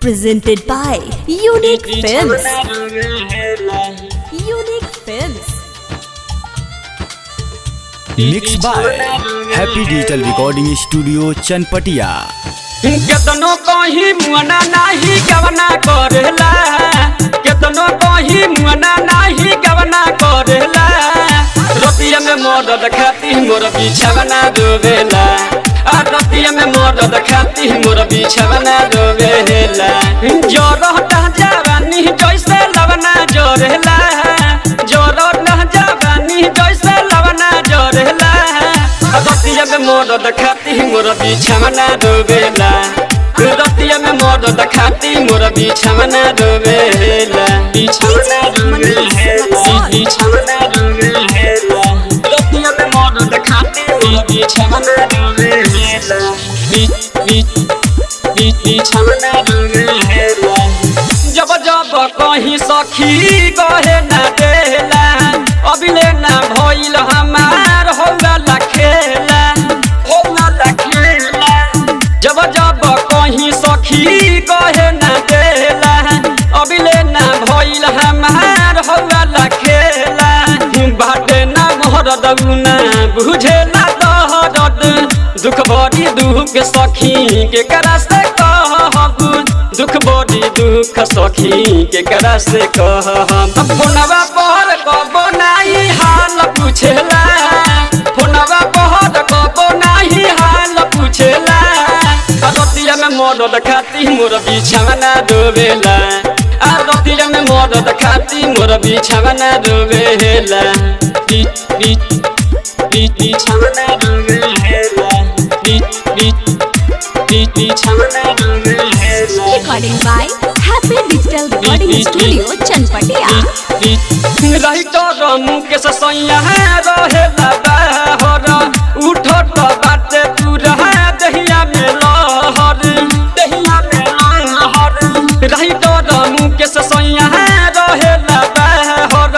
Presented by Unique Films. Unique Films. Mix by happy digital recording studio Chanpatia. केतनो कहीं मुआना नाही गवना करेला, केतनो कहीं मुआना नाही गवना करेला। रतिया में मदद खाती मोर बिछवना डोबेला, रतिया में मदद खाती मोर बिछवना डोबेला। जोरता जवानी जैसे लवना जोरेला, जोरता जवानी जैसे लवना जोरेला। रतिया में मदद खाती मोर बिछवना डोबेला, रतिया में मदद खाती मोर बिछवना डोबेला। बिछवना डोबेला, बिछवना डोबेला। रतिया में मदद खाती मोर बिछवना डोबेला, बिछवना डोबेला। जब जब कहीं सखी कहे ना देला, अभिले ना भइल हमार होगा लखेला, होगा लखेला। जब जब कहीं सखी कहे ना देला, अभिले ना भइल हमार होगा लखेला। बाटे ना मरद ना बुझेला दर्द, दुख बड़ी दुख सखी के करा से कहब, दुख बड़ी दुख सखी के करा से कहब। फोनवा पर कबो नाही हाल पूछेला, फोनवा पर कबो नाही हाल पूछेला। रतिया में मदद खाती मोर बिछवना डोबेला, रतिया में मदद खाती मोर बिछवना डोबेला। बिछवना डोबेला, बिछवना डोबेला। Recording by Happy Digital Recording Studio Chanpatia. रही तो रमू के ससैया रहेला बाहर, उठो तो बाटे तू रहा दहिया में लहर, दहिया में लहर। रही तो रमू के ससैया रहेला बाहर,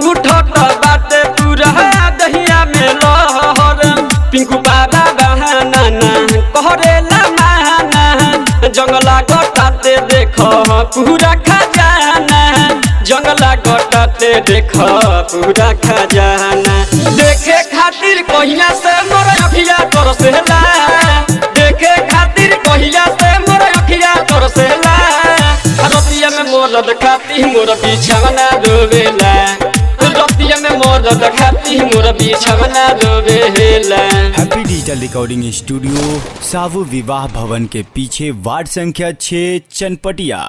उठो तो बाटे तू रहा दहिया में लहर। पिंकू बाबा बहाना ना कहरेला महाना, जंगला गटाते देखो पूरा खजाना, जंगला गटाते देखो पूरा खजाना। देखे खातिर कहिया से मोर अखिया तरसेला, देखे खातिर कहिया से मोर अखिया तरसेला। रतिया में मदद खाती मोर बिछवना डोबेला, रतिया में मदद खाती मोर बिछवना डोबेला। हैप्पी डिजिटल रिकॉर्डिंग स्टूडियो सावु विवाह भवन के पीछे वार्ड संख्या 6 चनपटिया।